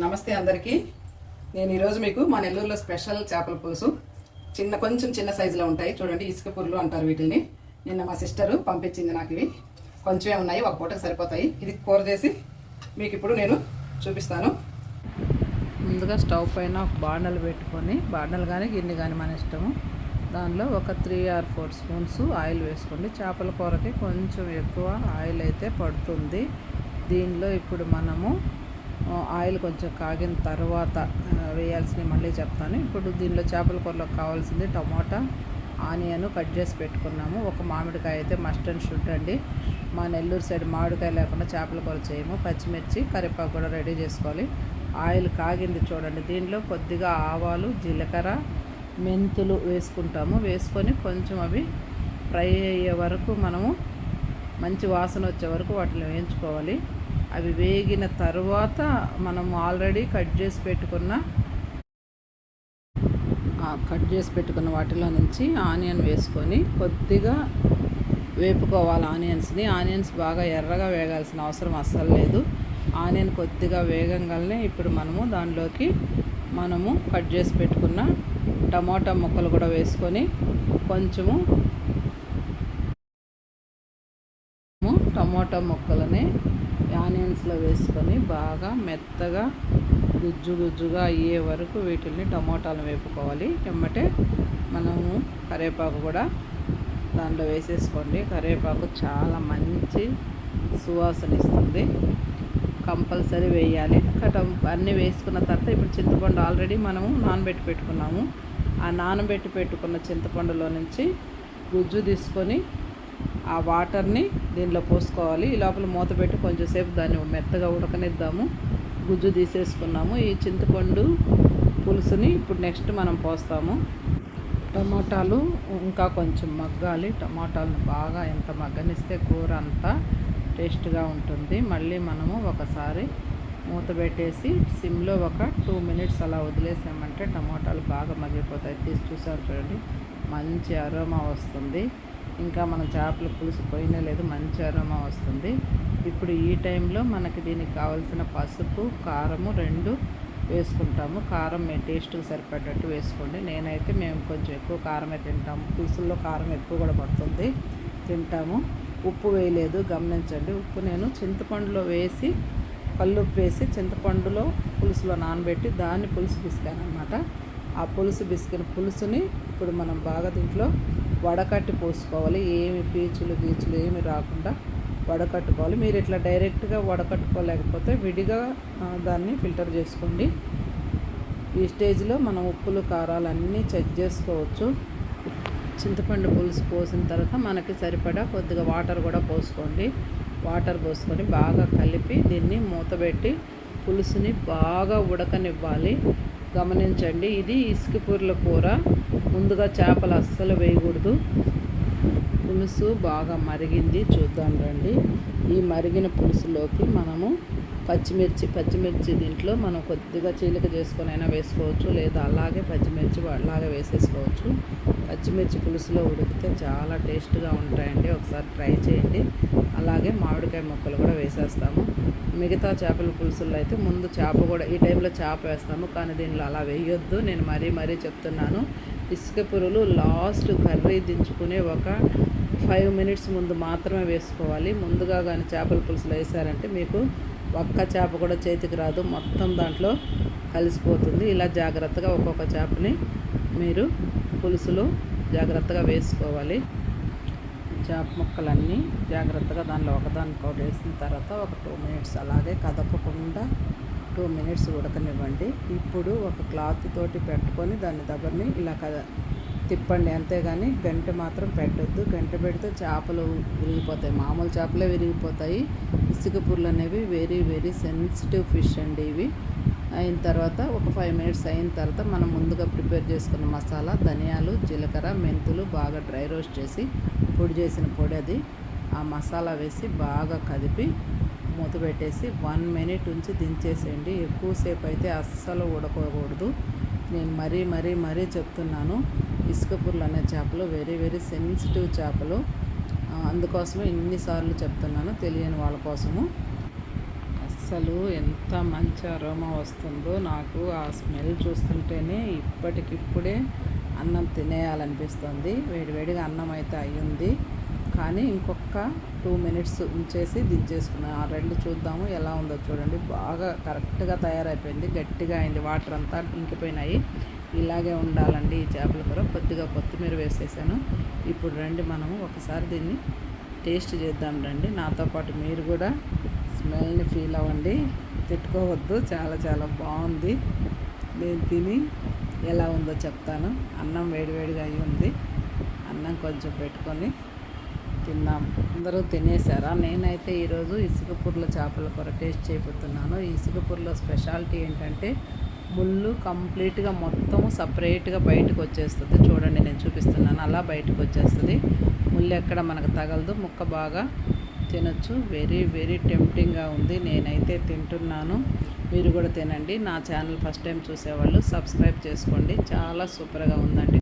నమస్తే అందరికీ. నేను ఈరోజు మీకు మా నెల్లూరులో స్పెషల్ చేపల పులుసు కొంచెం చిన్న సైజులో ఉంటాయి చూడండి. ఇసుక పుర్లు అంటారు వీటిని. నిన్న మా సిస్టరు పంపించింది నాకు. ఇవి కొంచెమే ఉన్నాయి, ఒక పూటకు సరిపోతాయి. ఇది కూర చేసి మీకు ఇప్పుడు నేను చూపిస్తాను. ముందుగా స్టవ్ పైన ఒక బాండలు పెట్టుకొని, బాండలు కానీ గిన్నె కానీ మన ఇష్టము, దానిలో ఒక 3 or 4 స్పూన్స్ ఆయిల్ వేసుకోండి. చేపల కూరకి కొంచెం ఎక్కువ ఆయిల్ అయితే పడుతుంది. దీనిలో ఇప్పుడు మనము ఆయిల్ కొంచెం కాగిన తర్వాత వేయాల్సినవి మళ్ళీ చెప్తాను. ఇప్పుడు దీనిలో చేపల కూరలోకి కావాల్సింది టమాటా, ఆనియన్ కట్ చేసి పెట్టుకున్నాము. ఒక మామిడికాయ అయితే మస్ట్ అండ్ షుడ్ అండి. మా నెల్లూరు సైడ్ మామిడికాయ లేకుండా చేపల కూర చేయము. పచ్చిమిర్చి, కరివేపాకు కూడా రెడీ చేసుకోవాలి. ఆయిల్ కాగింది చూడండి. దీనిలో కొద్దిగా ఆవాలు, జీలకర్ర, మెంతులు వేసుకుంటాము. వేసుకొని కొంచెం అవి ఫ్రై అయ్యే వరకు మనము మంచి వాసన వచ్చే వరకు వాటిని వేయించుకోవాలి. అవి వేగిన తర్వాత మనం ఆల్రెడీ కట్ చేసి పెట్టుకున్న వాటిలో నుంచి ఆనియన్ వేసుకొని కొద్దిగా వేపుకోవాలి. ఆనియన్స్ బాగా ఎర్రగా వేగాల్సిన అవసరం అస్సలు లేదు. ఆనియన్ కొద్దిగా వేగంగానే ఇప్పుడు దానిలోకి మనము కట్ చేసి పెట్టుకున్న టమాటా ముక్కలు కూడా వేసుకొని కొంచెము టమాటా ముక్కలని ఆనియన్స్లో వేసుకొని బాగా మెత్తగా గుజ్జుగా అయ్యే వరకు వీటిని టమోటాలను వేపుకోవాలి. వెంబటే మనము కరివేపాకు కూడా దాంట్లో వేసేసుకోండి. కరివేపాకు చాలా మంచి సువాసన ఇస్తుంది, కంపల్సరీ వేయాలి. అన్నీ వేసుకున్న తర్వాత ఇప్పుడు చింతపండు ఆల్రెడీ మనము నానబెట్టి పెట్టుకున్నాము. ఆ నానబెట్టి పెట్టుకున్న చింతపండులో నుంచి గుజ్జు తీసుకొని ఆ వాటర్ని దీనిలో పోసుకోవాలి. ఈ లోపల మూత పెట్టి కొంచెంసేపు దాన్ని మెత్తగా ఉడకనిద్దాము. గుజ్జు తీసేసుకున్నాము. ఈ చింతపండు పులుసుని ఇప్పుడు నెక్స్ట్ మనం పోస్తాము. టమాటాలు ఇంకా కొంచెం మగ్గాలి. టమాటాలను బాగా ఎంత మగ్గనిస్తే కూర అంతా టేస్ట్గా ఉంటుంది. మళ్ళీ మనము ఒకసారి మూత పెట్టేసి సిమ్లో ఒక 2 minutes అలా వదిలేసామంటే టమాటాలు బాగా మగ్గిపోతాయి. తీసి చూసారు చూడండి, మంచి అరోమా వస్తుంది. ఇంకా మనం చేపల పులుసు పోయినా లేదు, మంచి అరోమా వస్తుంది. ఇప్పుడు ఈ టైంలో మనకి దీనికి కావాల్సిన పసుపు, కారము 2 వేసుకుంటాము. కారం మీ టేస్ట్కి సరిపడ్డట్టు వేసుకోండి. మేము కొంచెం ఎక్కువ కారమే తింటాము. పులుసుల్లో కారం ఎక్కువ కూడా పడుతుంది, తింటాము. ఉప్పు వేయలేదు, గమనించండి. ఉప్పు నేను చింతపండులో వేసి కల్లుప్పు వేసి చింతపండులో పులుసులో నానబెట్టి దాన్ని పులుసు పిసికాను అనమాట. ఆ పిసికిన పులుసుని ఇప్పుడు మనం బాగా దీంట్లో వడకట్టి పోసుకోవాలి. ఏమి పీచులు ఏమి రాకుండా వడకట్టుకోవాలి. మీరు ఇట్లా డైరెక్ట్గా వడకట్టుకోలేకపోతే విడిగా దాన్ని ఫిల్టర్ చేసుకోండి. ఈ స్టేజ్లో మనం ఉప్పులు, కారాలు అన్నీ చెక్ చేసుకోవచ్చు. చింతపండు పులుసు పోసిన తర్వాత మనకి సరిపడా కొద్దిగా వాటర్ కూడా పోసుకోండి. వాటర్ పోసుకొని బాగా కలిపి దీన్ని మూతబెట్టి పులుసుని బాగా ఉడకనివ్వాలి. గమనించండి, ఇది ఇసుక పుర్ల కూర. ముందుగా చేపలు అస్సలు వేయకూడదు. పులుసు బాగా మరిగింది, చూద్దాం రండి. ఈ మరిగిన పులుసులోకి మనము పచ్చిమిర్చి దీంట్లో మనం కొద్దిగా చీలిక చేసుకొని అయినా వేసుకోవచ్చు, లేదా అలాగే పచ్చిమిర్చి అలాగే వేసేసుకోవచ్చు. పచ్చిమిర్చి పులుసులో ఉడికితే చాలా టేస్ట్గా ఉంటాయండి, ఒకసారి ట్రై చేయండి. అలాగే మామిడికాయ ముక్కలు కూడా వేసేస్తాము. మిగతా చేపల పులుసుల్లో అయితే ముందు చేప కూడా ఈ టైంలో చేప వేస్తాము, కానీ దీనిలో అలా వేయొద్దు. నేను మరీ చెప్తున్నాను. ఇసుక పురులు లాస్ట్ కర్రీ దించుకునే ఒక 5 minutes ముందు మాత్రమే వేసుకోవాలి. ముందుగా కానీ చేపల పులుసులో వేసారంటే మీకు ఒక్క చేప కూడా చేతికి రాదు, మొత్తం దాంట్లో కలిసిపోతుంది. ఇలా జాగ్రత్తగా ఒక్కొక్క చేపని మీరు పులుసులో జాగ్రత్తగా వేసుకోవాలి. చేప ముక్కలన్నీ జాగ్రత్తగా దానిలో ఒకదానికొకటి వేసిన తర్వాత ఒక 2 minutes అలాగే కదపకుండా 2 minutes ఉడకనివ్వండి. ఇప్పుడు ఒక క్లాత్ తోటి పెట్టుకొని దాన్ని దగ్గరని ఇలా తిప్పండి, అంతేగాని గంటె మాత్రం పెట్టొద్దు. గంటె పెడితే చేపలు విరిగిపోతాయి, మామూలు చేపలే విరిగిపోతాయి. ఇసుక పుర్లు అనేవి వెరీ సెన్సిటివ్ ఫిష్ అండి. ఇవి అయిన తర్వాత ఒక 5 minutes అయిన తర్వాత మనం ముందుగా ప్రిపేర్ చేసుకున్న మసాలా, ధనియాలు, జీలకర్ర, మెంతులు బాగా డ్రై రోస్ట్ చేసి పొడి చేసిన పొడి అది ఆ మసాలా వేసి బాగా కదిపి మూత పెట్టేసి 1 minute ఉంచి దించేసేయండి. ఎక్కువసేపు అయితే అస్సలు ఉడకకూడదు. నేను మరీ చెప్తున్నాను. ఇసుక పుర్లు అనే చేపలు వెరీ సెన్సిటివ్ చేపలు. అందుకోసమే ఇన్నిసార్లు చెప్తున్నాను, తెలియని వాళ్ళ కోసము. అసలు ఎంత మంచి అరోమా వస్తుందో, నాకు ఆ స్మెల్ చూస్తుంటేనే ఇప్పటికిప్పుడే అన్నం తినేయాలనిపిస్తుంది. వేడివేడిగా అన్నం అయితే అయ్యింది, కానీ ఇంకొక 2 మినిట్స్ ఉంచేసి దించేసుకున్నాను. ఆ రెండు చూద్దాము ఎలా ఉందో చూడండి. బాగా కరెక్ట్గా తయారైపోయింది, గట్టిగా అయింది, వాటర్ అంతా ఇంకిపోయినాయి. ఇలాగే ఉండాలండి ఈ చేపల కూర. కొద్దిగా కొత్తిమీర వేసేసాను. ఇప్పుడు రండి మనము ఒకసారి దీన్ని టేస్ట్ చేద్దాం రండి. నాతో పాటు మీరు కూడా స్మెల్ని ఫీల్ అవ్వండి, తిట్టుకోవద్దు. చాలా చాలా బాగుంది. నేను తిని ఎలా ఉందో చెప్తాను. అన్నం వేడివేడిగా అయ్యి ఉంది. అన్నం కొంచెం పెట్టుకొని తిన్నాం. అందరూ తినేసారా? నేనైతే ఈరోజు ఇసుకపూర్ల చేపల కూర టేస్ట్ చేయబోతున్నాను. ఈ ఇసుకపూర్లో స్పెషాలిటీ ఏంటంటే ముళ్ళు కంప్లీట్గా మొత్తం సపరేట్గా బయటకు వచ్చేస్తుంది. చూడండి, నేను చూపిస్తున్నాను, అలా బయటకు వచ్చేస్తుంది. ముళ్ళు ఎక్కడ మనకు తగలదు, ముక్క బాగా తినొచ్చు. వెరీ వెరీ టెంప్టింగ్గా ఉంది. నేనైతే తింటున్నాను, మీరు కూడా తినండి. నా ఛానల్ ఫస్ట్ టైం చూసేవాళ్ళు సబ్స్క్రైబ్ చేసుకోండి. చాలా సూపర్గా ఉందండి.